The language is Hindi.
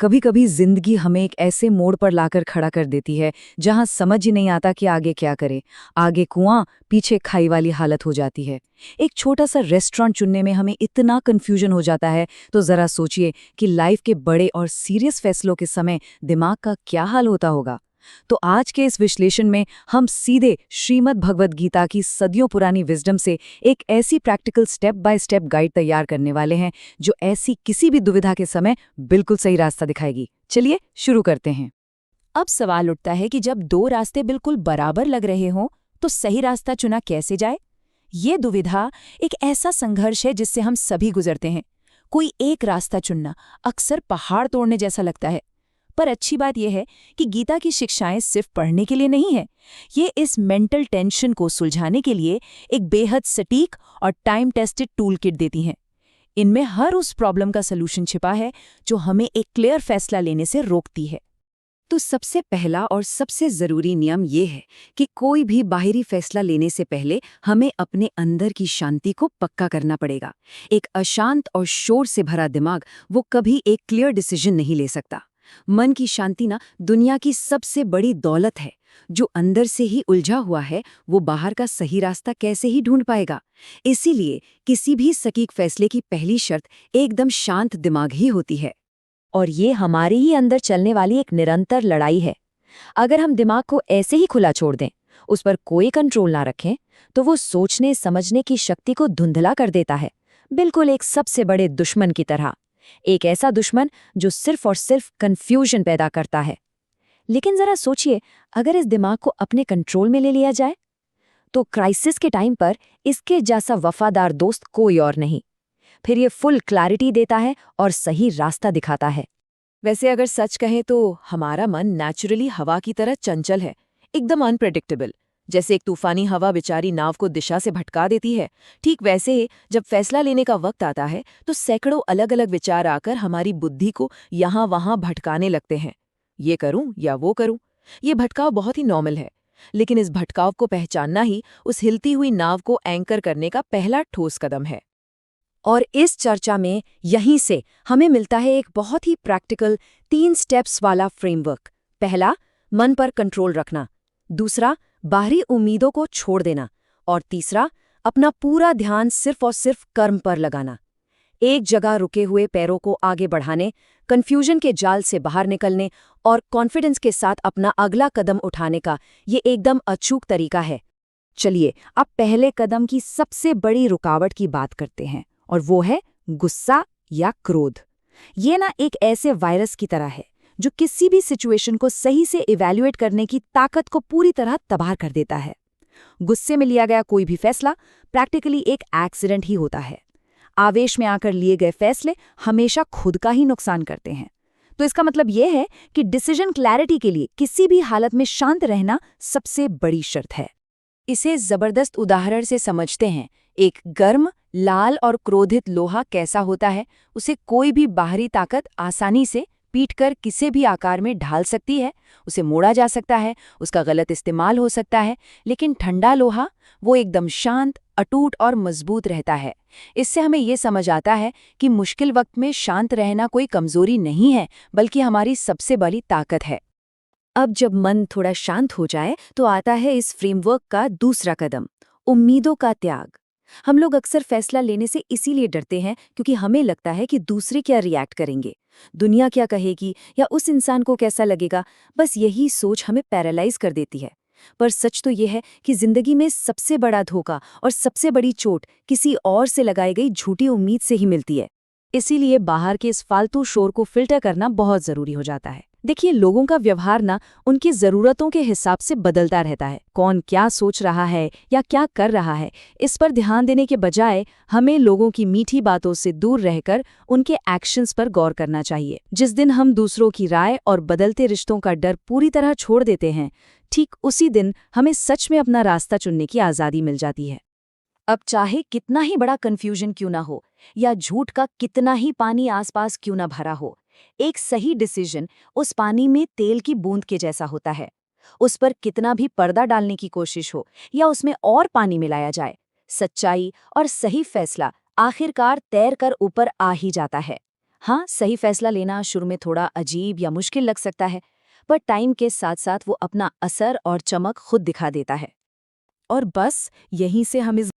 कभी कभी जिंदगी हमें एक ऐसे मोड़ पर लाकर खड़ा कर देती है जहां समझ ही नहीं आता कि आगे क्या करें। आगे कुआं, पीछे खाई वाली हालत हो जाती है। एक छोटा सा रेस्टोरेंट चुनने में हमें इतना कंफ्यूजन हो जाता है, तो जरा सोचिए कि लाइफ के बड़े और सीरियस फैसलों के समय दिमाग का क्या हाल होता होगा। तो आज के इस विश्लेषण में हम सीधे श्रीमद् भगवद गीता की सदियों पुरानी विजडम से एक ऐसी practical step by step guide तैयार करने वाले हैं जो ऐसी किसी भी दुविधा के समय बिल्कुल सही रास्ता दिखाएगी। चलिए शुरू करते हैं। अब सवाल उठता है कि जब दो रास्ते बिल्कुल बराबर लग रहे हों तो सही रास्ता चुना कैसे जाए। ये दुविधा एक ऐसा संघर्ष है जिससे हम सभी गुजरते हैं। कोई एक रास्ता चुनना अक्सर पहाड़ तोड़ने जैसा लगता है, पर अच्छी बात यह है कि गीता की शिक्षाएं सिर्फ पढ़ने के लिए नहीं है। ये इस मेंटल टेंशन को सुलझाने के लिए एक बेहद सटीक और टाइम टेस्टेड टूल किट देती हैं। इनमें हर उस प्रॉब्लम का सलूशन छिपा है जो हमें एक क्लियर फैसला लेने से रोकती है। तो सबसे पहला और सबसे जरूरी नियम ये है कि कोई भी बाहरी फैसला लेने से पहले हमें अपने अंदर की शांति को पक्का करना पड़ेगा। एक अशांत और शोर से भरा दिमाग वो कभी एक क्लियर डिसीजन नहीं ले सकता। मन की शांति ना दुनिया की सबसे बड़ी दौलत है। जो अंदर से ही उलझा हुआ है वो बाहर का सही रास्ता कैसे ही ढूंढ पाएगा। इसीलिए किसी भी सटीक फैसले की पहली शर्त एकदम शांत दिमाग ही होती है। और ये हमारे ही अंदर चलने वाली एक निरंतर लड़ाई है। अगर हम दिमाग को ऐसे ही खुला छोड़ दें, उस पर कोई कंट्रोल ना रखें, तो वो सोचने समझने की शक्ति को धुंधला कर देता है, बिल्कुल एक सबसे बड़े दुश्मन की तरह। एक ऐसा दुश्मन जो सिर्फ और सिर्फ कंफ्यूजन पैदा करता है। लेकिन जरा सोचिए, अगर इस दिमाग को अपने कंट्रोल में ले लिया जाए तो क्राइसिस के टाइम पर इसके जैसा वफादार दोस्त कोई और नहीं। फिर ये फुल क्लैरिटी देता है और सही रास्ता दिखाता है। वैसे अगर सच कहें तो हमारा मन नेचुरली हवा की तरह चंचल है, एकदम अनप्रेडिक्टेबल। जैसे एक तूफानी हवा बेचारी नाव को दिशा से भटका देती है, ठीक वैसे ही जब फैसला लेने का वक्त आता है तो सैकड़ों अलग अलग विचार आकर हमारी बुद्धि को यहाँ वहाँ भटकाने लगते हैं। ये करूं या वो करूं। ये भटकाव बहुत ही नॉर्मल है, लेकिन इस भटकाव को पहचानना ही उस हिलती हुई नाव को एंकर करने का पहला ठोस कदम है। और इस चर्चा में यहीं से हमें मिलता है एक बहुत ही प्रैक्टिकल 3 स्टेप्स वाला फ्रेमवर्क। पहला, मन पर कंट्रोल रखना। दूसरा, बाहरी उम्मीदों को छोड़ देना। और तीसरा, अपना पूरा ध्यान सिर्फ और सिर्फ कर्म पर लगाना। एक जगह रुके हुए पैरों को आगे बढ़ाने, कंफ्यूजन के जाल से बाहर निकलने और कॉन्फिडेंस के साथ अपना अगला कदम उठाने का ये एकदम अचूक तरीका है। चलिए अब पहले कदम की सबसे बड़ी रुकावट की बात करते हैं, और वो है गुस्सा या क्रोध। ये ना एक ऐसे वायरस की तरह है जो किसी भी सिचुएशन को सही से इवैल्यूएट करने की ताकत को पूरी तरह तबाह कर देता है। गुस्से में लिया गया कोई भी फैसला प्रैक्टिकली एक एक्सीडेंट ही होता है। आवेश में आकर लिए गए फैसले हमेशा खुद का ही नुकसान करते हैं। तो इसका मतलब यह है कि डिसीजन क्लैरिटी के लिए किसी भी हालत में शांत रहना सबसे बड़ी शर्त है। इसे जबरदस्त उदाहरण से समझते हैं। एक गर्म, लाल और क्रोधित लोहा कैसा होता है, उसे कोई भी बाहरी ताकत आसानी से पीटकर किसी भी आकार में ढाल सकती है। उसे मोड़ा जा सकता है, उसका गलत इस्तेमाल हो सकता है, लेकिन ठंडा लोहा वो एकदम शांत, अटूट और मजबूत रहता है। इससे हमें ये समझ आता है कि मुश्किल वक्त में शांत रहना कोई कमजोरी नहीं है, बल्कि हमारी सबसे बड़ी ताकत है। अब जब मन थोड़ा शांत हो जाए तो आता है इस फ्रेमवर्क का दूसरा कदम, उम्मीदों का त्याग। हम लोग अक्सर फैसला लेने से इसीलिए डरते हैं क्योंकि हमें लगता है कि दूसरे क्या रिएक्ट करेंगे, दुनिया क्या कहेगी, या उस इंसान को कैसा लगेगा। बस यही सोच हमें पैरालाइज कर देती है। पर सच तो ये है कि जिंदगी में सबसे बड़ा धोखा और सबसे बड़ी चोट किसी और से लगाई गई झूठी उम्मीद से ही मिलती है। इसीलिए बाहर के इस फालतू शोर को फिल्टर करना बहुत जरूरी हो जाता है। देखिए, लोगों का व्यवहार ना उनकी ज़रूरतों के हिसाब से बदलता रहता है। कौन क्या सोच रहा है या क्या कर रहा है, इस पर ध्यान देने के बजाय हमें लोगों की मीठी बातों से दूर रहकर उनके एक्शंस पर गौर करना चाहिए। जिस दिन हम दूसरों की राय और बदलते रिश्तों का डर पूरी तरह छोड़ देते हैं, ठीक उसी दिन हमें सच में अपना रास्ता चुनने की आज़ादी मिल जाती है। अब चाहे कितना ही बड़ा कन्फ्यूजन क्यों ना हो या झूठ का कितना ही पानी आसपास क्यों ना भरा हो, एक सही डिसीजन उस पानी में तेल की बूंद के जैसा होता है। उस पर कितना भी पर्दा डालने की कोशिश हो या उसमें और पानी मिलाया जाए, सच्चाई और सही फैसला आखिरकार तैर कर ऊपर आ ही जाता है। हाँ, सही फैसला लेना शुरू में थोड़ा अजीब या मुश्किल लग सकता है, पर टाइम के साथ साथ वो अपना असर और चमक खुद दिखा देता है। और बस यहीं से हम इस